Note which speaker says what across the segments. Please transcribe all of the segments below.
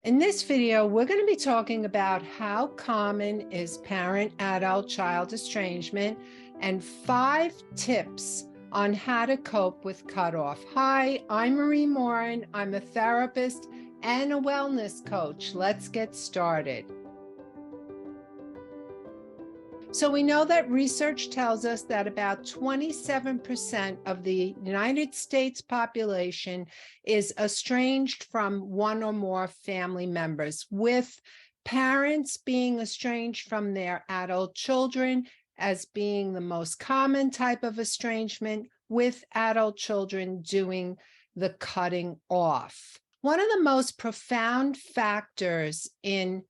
Speaker 1: In this video, we're going to be talking about how common is parent-adult-child estrangement and 5 tips on how to cope with cutoff. Hi, I'm Marie Morin. I'm a therapist and a wellness coach. Let's get started. So we know that research tells us that about 27% of the United States population is estranged from one or more family members, with parents being estranged from their adult children as being the most common type of estrangement, with adult children doing the cutting off. One of the most profound factors in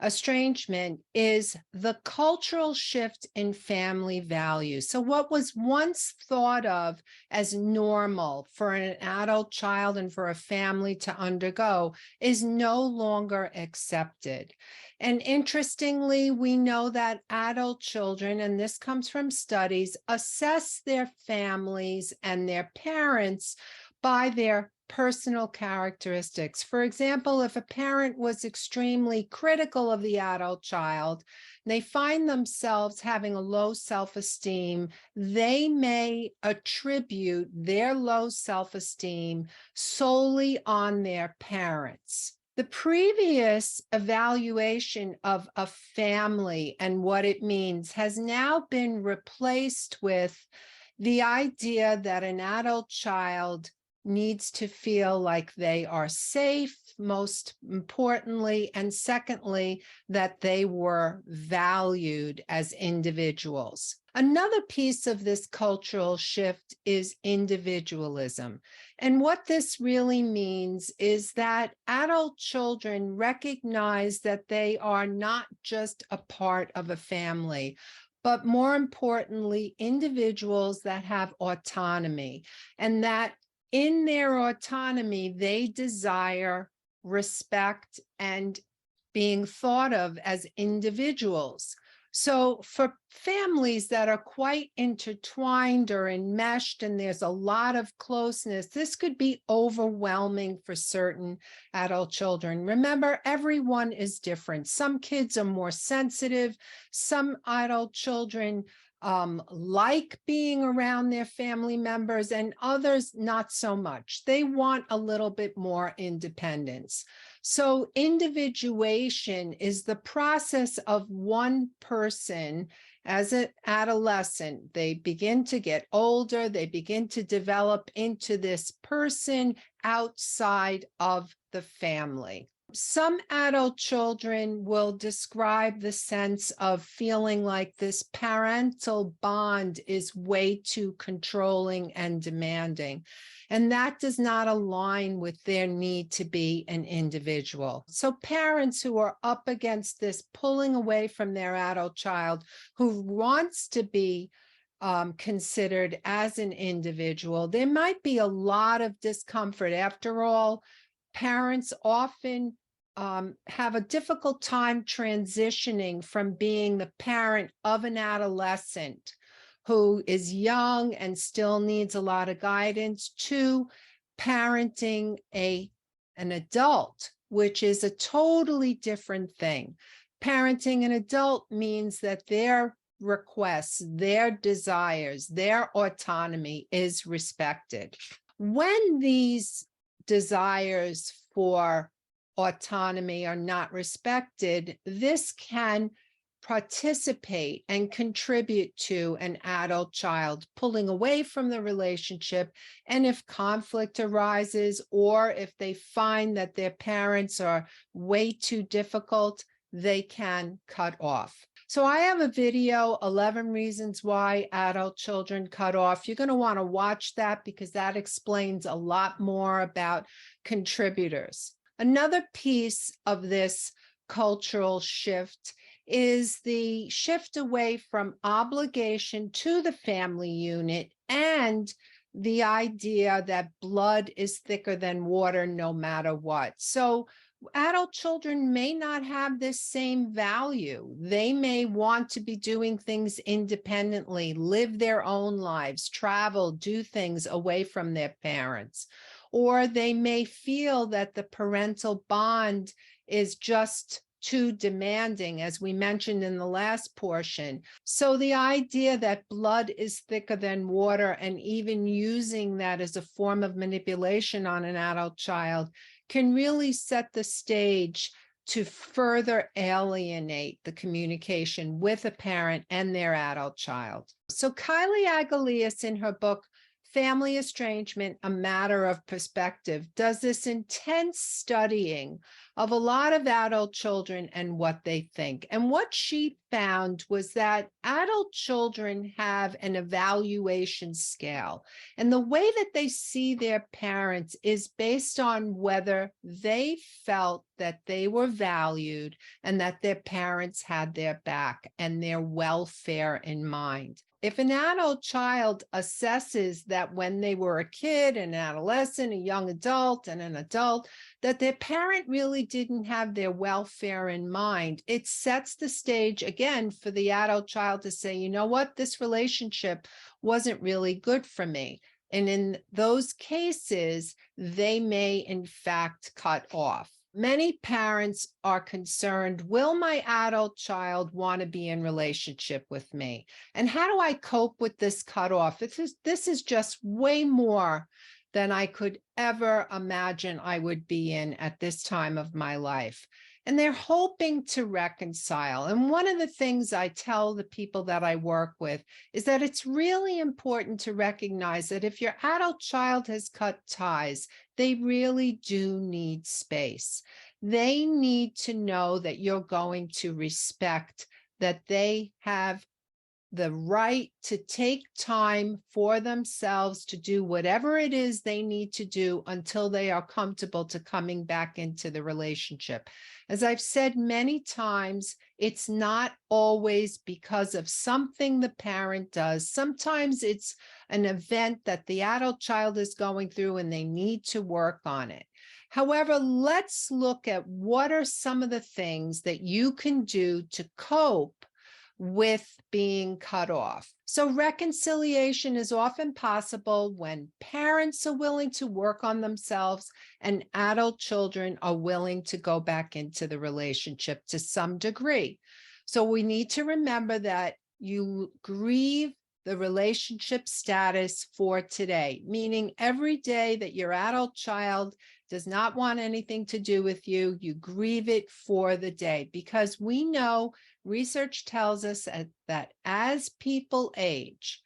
Speaker 1: estrangement is the cultural shift in family values. So what was once thought of as normal for an adult child and for a family to undergo is no longer accepted. And interestingly, we know that adult children, and this comes from studies, assess their families and their parents by their personal characteristics. For example, if a parent was extremely critical of the adult child, they find themselves having a low self-esteem, they may attribute their low self-esteem solely on their parents. The previous evaluation of a family and what it means has now been replaced with the idea that an adult child needs to feel like they are safe, most importantly, and secondly, that they were valued as individuals. Another piece of this cultural shift is individualism. And what this really means is that adult children recognize that they are not just a part of a family, but more importantly, individuals that have autonomy, and that in their autonomy, they desire respect and being thought of as individuals. So for families that are quite intertwined or enmeshed and there's a lot of closeness, this could be overwhelming for certain adult children. Remember, everyone is different. Some kids are more sensitive. Some adult children like being around their family members, and others not so much. They want a little bit more independence. So individuation is the process of one person as an adolescent. They begin to get older, they begin to develop into this person outside of the family. Some adult children will describe the sense of feeling like this parental bond is way too controlling and demanding, and that does not align with their need to be an individual. So parents who are up against this pulling away from their adult child who wants to be considered as an individual, there might be a lot of discomfort. After all, parents often have a difficult time transitioning from being the parent of an adolescent who is young and still needs a lot of guidance to parenting an adult, which is a totally different thing. Parenting an adult means that their requests, their desires, their autonomy is respected. When these desires for autonomy are not respected, this can participate and contribute to an adult child pulling away from the relationship. And if conflict arises, or if they find that their parents are way too difficult, they can cut off. So I have a video, 11 reasons why adult children cut off. You're going to want to watch that because that explains a lot more about contributors. Another piece of this cultural shift is the shift away from obligation to the family unit and the idea that blood is thicker than water no matter what. So adult children may not have this same value. They may want to be doing things independently, live their own lives, travel, do things away from their parents. or they may feel that the parental bond is just too demanding, as we mentioned in the last portion. So the idea that blood is thicker than water, and even using that as a form of manipulation on an adult child, can really set the stage to further alienate the communication with a parent and their adult child. So Kylie Agalias, in her book, Family Estrangement, A Matter of Perspective, does this intense studying of a lot of adult children and what they think. And what she found was that adult children have an evaluation scale, and the way that they see their parents is based on whether they felt that they were valued and that their parents had their back and their welfare in mind. If an adult child assesses that when they were a kid, an adolescent, a young adult, and an adult, that their parent really didn't have their welfare in mind, it sets the stage again for the adult child to say, you know what, this relationship wasn't really good for me. And in those cases, they may in fact cut off. Many parents are concerned, will my adult child want to be in relationship with me? And how do I cope with this cutoff? This is just way more than I could ever imagine I would be in at this time of my life. And they're hoping to reconcile. And one of the things I tell the people that I work with is that it's really important to recognize that if your adult child has cut ties, they really do need space. They need to know that you're going to respect that they have the right to take time for themselves to do whatever it is they need to do until they are comfortable to coming back into the relationship. As I've said many times, it's not always because of something the parent does. Sometimes it's an event that the adult child is going through and they need to work on it. However, let's look at what are some of the things that you can do to cope with being cut off. So reconciliation is often possible when parents are willing to work on themselves and adult children are willing to go back into the relationship to some degree. So we need to remember that you grieve the relationship status for today, meaning every day that your adult child does not want anything to do with you, you grieve it for the day, because we know research tells us that as people age,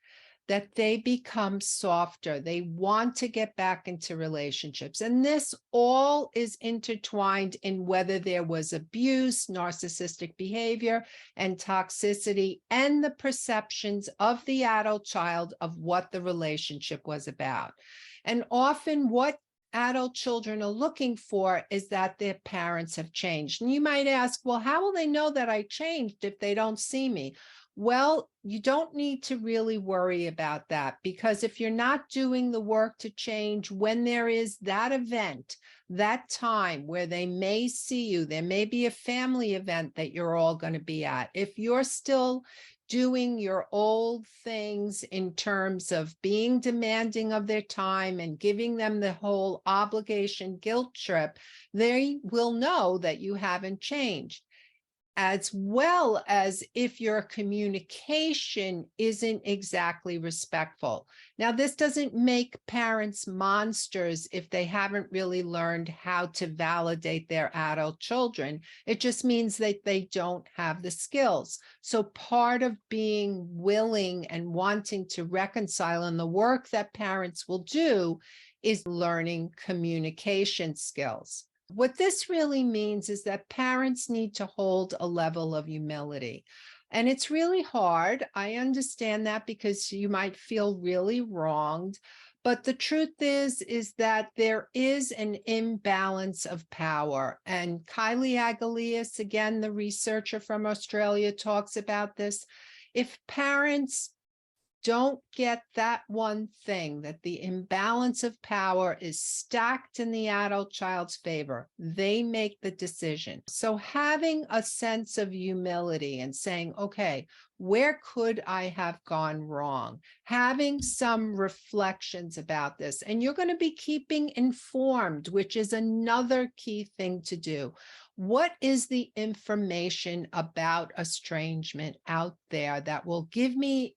Speaker 1: that they become softer. They want to get back into relationships. And this all is intertwined in whether there was abuse, narcissistic behavior, and toxicity, and the perceptions of the adult child of what the relationship was about. And often what adult children are looking for is that their parents have changed. And you might ask, well, how will they know that I changed if they don't see me? Well, you don't need to really worry about that, because if you're not doing the work to change, when there is that event, that time where they may see you, there may be a family event that you're all going to be at. If you're still doing your old things in terms of being demanding of their time and giving them the whole obligation guilt trip, they will know that you haven't changed. As well as if your communication isn't exactly respectful. Now, this doesn't make parents monsters if they haven't really learned how to validate their adult children. It just means that they don't have the skills. So part of being willing and wanting to reconcile, and the work that parents will do, is learning communication skills. What this really means is that parents need to hold a level of humility. And it's really hard. I understand that, because you might feel really wronged. But the truth is that there is an imbalance of power. And Kylie Agalias, again, the researcher from Australia, talks about this. If parents don't get that one thing, that the imbalance of power is stacked in the adult child's favor. They make the decision. So having a sense of humility and saying, okay, where could I have gone wrong? Having some reflections about this, and you're going to be keeping informed, which is another key thing to do. What is the information about estrangement out there that will give me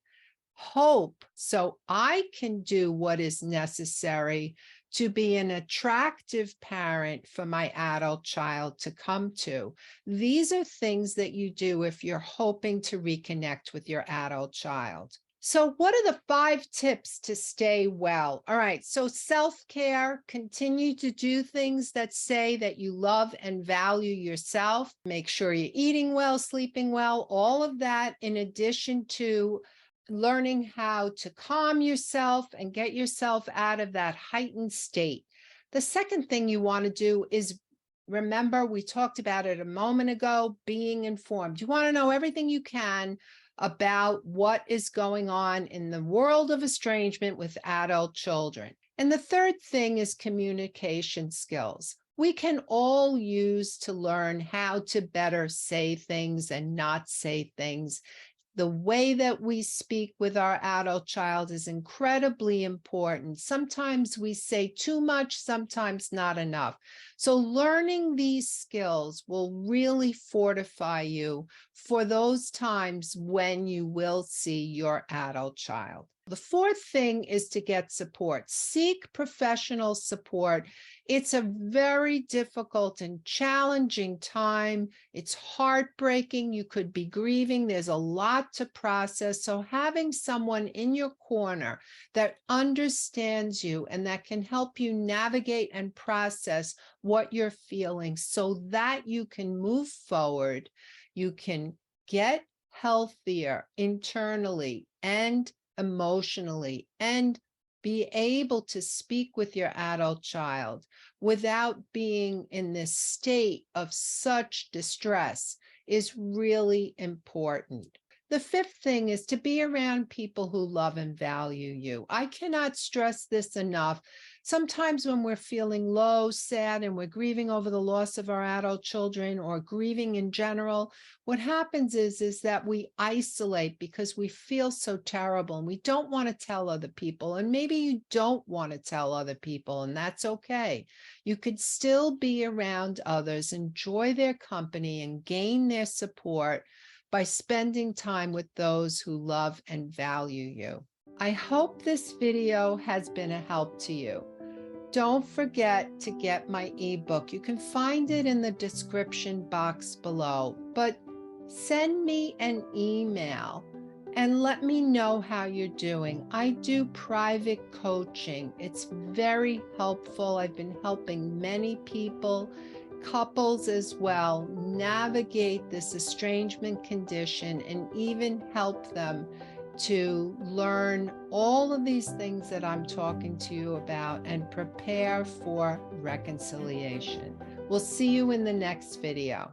Speaker 1: hope so I can do what is necessary to be an attractive parent for my adult child to come to? These are things that you do if you're hoping to reconnect with your adult child. So what are the 5 tips to stay well? All right, so self-care, continue to do things that say that you love and value yourself. Make sure you're eating well, sleeping well, all of that, in addition to learning how to calm yourself and get yourself out of that heightened state. The second thing you want to do is, remember, we talked about it a moment ago, being informed. You want to know everything you can about what is going on in the world of estrangement with adult children. And the third thing is communication skills. We can all use to learn how to better say things and not say things. The way that we speak with our adult child is incredibly important. Sometimes we say too much, sometimes not enough. So learning these skills will really fortify you for those times when you will see your adult child. The fourth thing is to get support. Seek professional support. It's a very difficult and challenging time. It's heartbreaking. You could be grieving. There's a lot to process. So having someone in your corner that understands you and that can help you navigate and process what you're feeling so that you can move forward, you can get healthier internally and emotionally, and be able to speak with your adult child without being in this state of such distress is really important. The fifth thing is to be around people who love and value you. I cannot stress this enough. Sometimes when we're feeling low, sad, and we're grieving over the loss of our adult children or grieving in general, what happens is that we isolate because we feel so terrible and we don't want to tell other people. And maybe you don't want to tell other people, and that's okay. You could still be around others, enjoy their company, and gain their support by spending time with those who love and value you. I hope this video has been a help to you. Don't forget to get my ebook. You can find it in the description box below, but send me an email and let me know how you're doing. I do private coaching. It's very helpful. I've been helping many people, couples as well, navigate this estrangement condition and even help them to learn all of these things that I'm talking to you about and prepare for reconciliation. We'll see you in the next video.